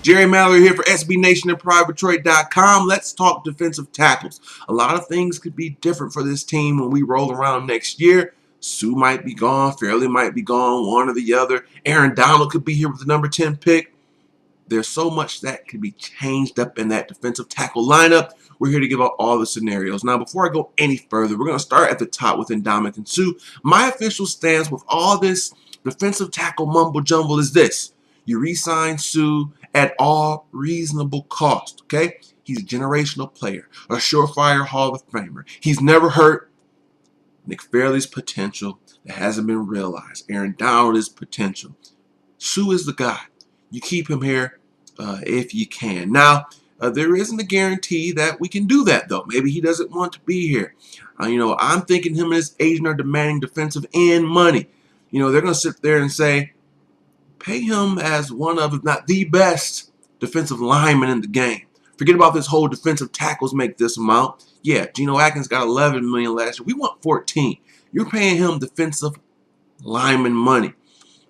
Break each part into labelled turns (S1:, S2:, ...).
S1: Jerry Mallory here for SB Nation and PrivateTrade.com. Let's talk defensive tackles. A lot of things could be different for this team when we roll around next year. Sue might be gone. Fairley might be gone. One or the other. Aaron Donald could be here with the number 10 pick. There's so much that could be changed up in that defensive tackle lineup. We're here to give out all the scenarios. Now, before I go any further, we're going to start at the top with Ndamukong Suh. My official stance with all this defensive tackle mumbo jumble is this. You re-sign Suh at all reasonable cost, okay? He's a generational player, a surefire Hall of Famer. He's never hurt. Nick Fairley's potential that hasn't been realized. Aaron Donald's potential. Suh is the guy. You keep him here if you can. Now, there isn't a guarantee that we can do that, though. Maybe he doesn't want to be here. I'm thinking him and his agent are demanding defensive end money. They're going to sit there and say, pay him as one of, if not the best, defensive lineman in the game. Forget about this whole defensive tackles make this amount. Yeah, Geno Atkins got $11 million last year. We want 14. You're paying him defensive lineman money.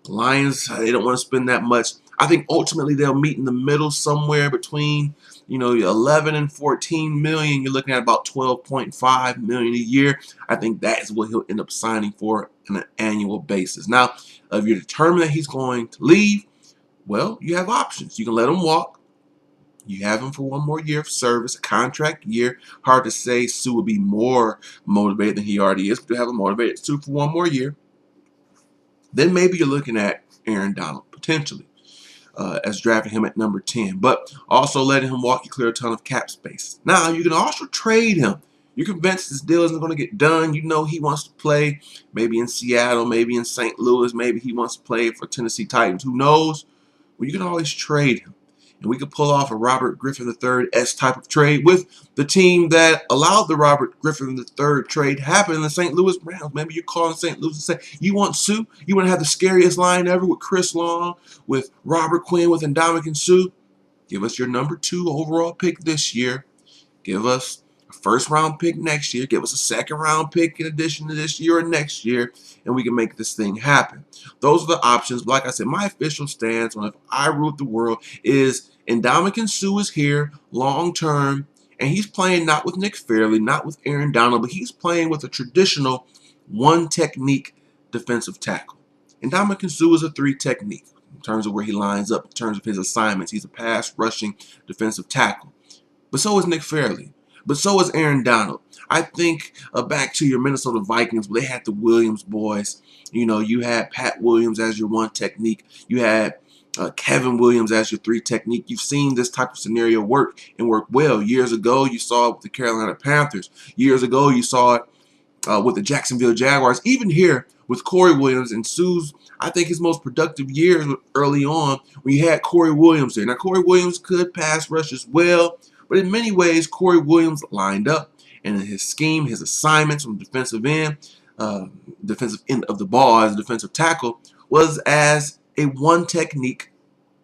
S1: The Lions, they don't want to spend that much. I think ultimately they'll meet in the middle somewhere between 11 and 14 million. You're looking at about 12.5 million a year. I think that is what he'll end up signing for on an annual basis. Now, if you're determined that he's going to leave, well, you have options. You can let him walk. You have him for one more year of service, a contract year. Hard to say Suh will be more motivated than he already is, but you have him motivated Suh for one more year. Then maybe you're looking at Aaron Donald, potentially, as drafting him at number 10. But also letting him walk, you clear a ton of cap space. Now, you can also trade him. You're convinced this deal isn't going to get done. You know he wants to play maybe in Seattle, maybe in St. Louis. Maybe he wants to play for Tennessee Titans. Who knows? Well, you can always trade him. And we could pull off a Robert Griffin III-esque type of trade with the team that allowed the Robert Griffin III trade happen in the St. Louis Browns. Maybe you're calling St. Louis and say, you want Suh? You want to have the scariest line ever with Chris Long, with Robert Quinn, with Ndamukong Suh? Give us your number 2 overall pick this year. Give us a first-round pick next year. Give us a second-round pick in addition to this year or next year, and we can make this thing happen. Those are the options. Like I said, my official stance on if I ruled the world is Ndamukong Suh is here long-term, and he's playing not with Nick Fairley, not with Aaron Donald, but he's playing with a traditional one-technique defensive tackle. Ndamukong Suh is a 3-technique in terms of where he lines up, in terms of his assignments. He's a pass-rushing defensive tackle. But so is Nick Fairley. But so is Aaron Donald. I think back to your Minnesota Vikings where they had the Williams boys. You had Pat Williams as your 1-technique. You had Kevin Williams as your 3-technique. You've seen this type of scenario work and work well. Years ago, you saw it with the Carolina Panthers. Years ago, you saw it with the Jacksonville Jaguars. Even here with Corey Williams and Suh's, I think his most productive years early on when you had Corey Williams there. Now, Corey Williams could pass rush as well. But in many ways, Corey Williams lined up, and in his scheme, his assignments from defensive end of the ball as a defensive tackle was as a 1-technique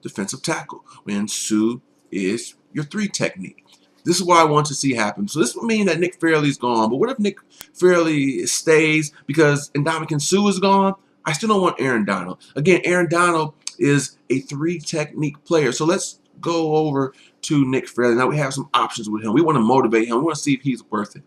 S1: defensive tackle, when Suh is your 3-technique. This is what I want to see happen. So this would mean that Nick Fairley's gone. But what if Nick Fairley stays because Ndamukong Suh is gone? I still don't want Aaron Donald. Again, Aaron Donald is a 3-technique player. So let's go over to Nick Fairley. Now we have some options with him. We want to motivate him. We want to see if he's worth it.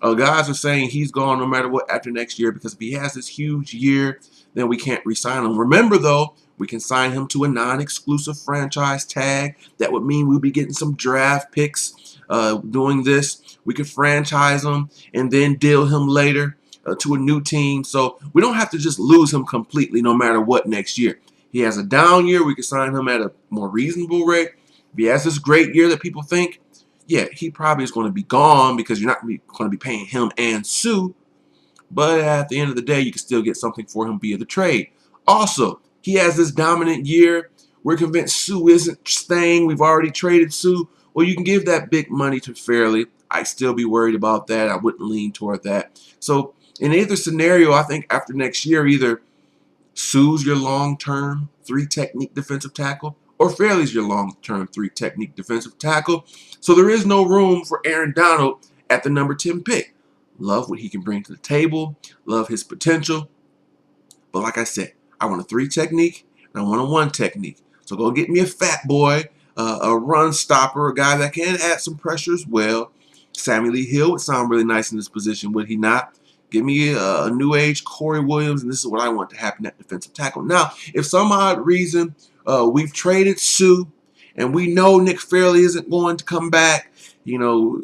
S1: Guys are saying he's gone no matter what after next year because if he has this huge year, then we can't re-sign him. Remember, though, we can sign him to a non-exclusive franchise tag. That would mean we'll be getting some draft picks doing this. We could franchise him and then deal him later to a new team. So we don't have to just lose him completely no matter what next year. He has a down year. We can sign him at a more reasonable rate. If he has this great year that people think, yeah, he probably is going to be gone because you're not going to be paying him and Suh. But at the end of the day, you can still get something for him via the trade. Also, he has this dominant year. We're convinced Suh isn't staying. We've already traded Suh. Well, you can give that big money to Fairley. I'd still be worried about that. I wouldn't lean toward that. So in either scenario, I think after next year, either Suh's your long-term 3-technique defensive tackle, or Fairley's your long-term 3-technique defensive tackle. So there is no room for Aaron Donald at the number 10 pick. Love what he can bring to the table. Love his potential. But like I said, I want a 3-technique and I want a 1-technique. So go get me a fat boy a run stopper, a guy that can add some pressure as well. Sammy Lee Hill would sound really nice in this position, would he not? Give me a new age Corey Williams, and this is what I want to happen at defensive tackle. Now, if some odd reason we've traded Sue, and we know Nick Fairley isn't going to come back, you know,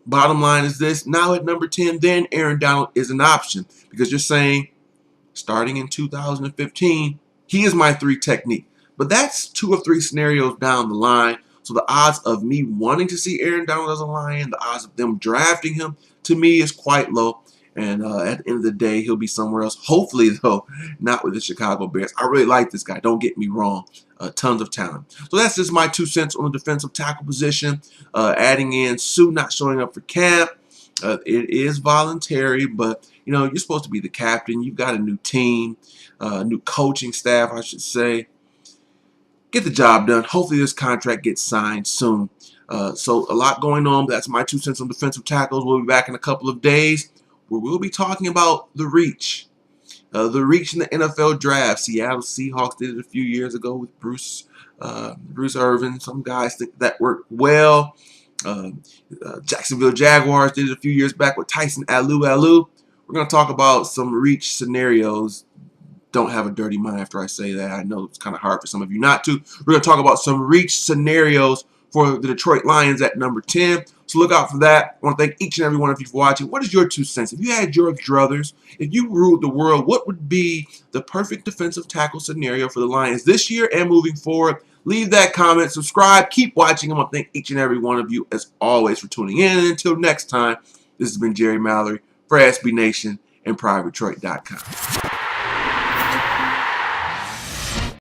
S1: bottom line is this. Now at number 10, then Aaron Donald is an option because you're saying starting in 2015, he is my 3 technique. But that's 2 or 3 scenarios down the line. So the odds of me wanting to see Aaron Donald as a Lion, the odds of them drafting him, to me is quite low. And at the end of the day, he'll be somewhere else. Hopefully, though, not with the Chicago Bears. I really like this guy. Don't get me wrong. Tons of talent. So that's just my 2 cents on the defensive tackle position. Adding in Sue not showing up for camp. It is voluntary, but, you know, you're supposed to be the captain. You've got a new team, new coaching staff, I should say. Get the job done. Hopefully this contract gets signed soon. So a lot going on. But that's my 2 cents on defensive tackles. We'll be back in a couple of days where we'll be talking about the reach. The reach in the NFL draft. Seattle Seahawks did it a few years ago with Bruce Irvin. Some guys think that worked well. Jacksonville Jaguars did it a few years back with Tyson Alu. We're going to talk about some reach scenarios. Don't have a dirty mind after I say that. I know it's kind of hard for some of you not to. We're going to talk about some reach scenarios for the Detroit Lions at number 10. So look out for that. I want to thank each and every one of you for watching. What is your 2 cents? If you had your druthers, if you ruled the world, what would be the perfect defensive tackle scenario for the Lions this year and moving forward? Leave that comment, subscribe, keep watching. I want to thank each and every one of you, as always, for tuning in. And until next time, this has been Jerry Mallory for SB Nation and PrivateDetroit.com.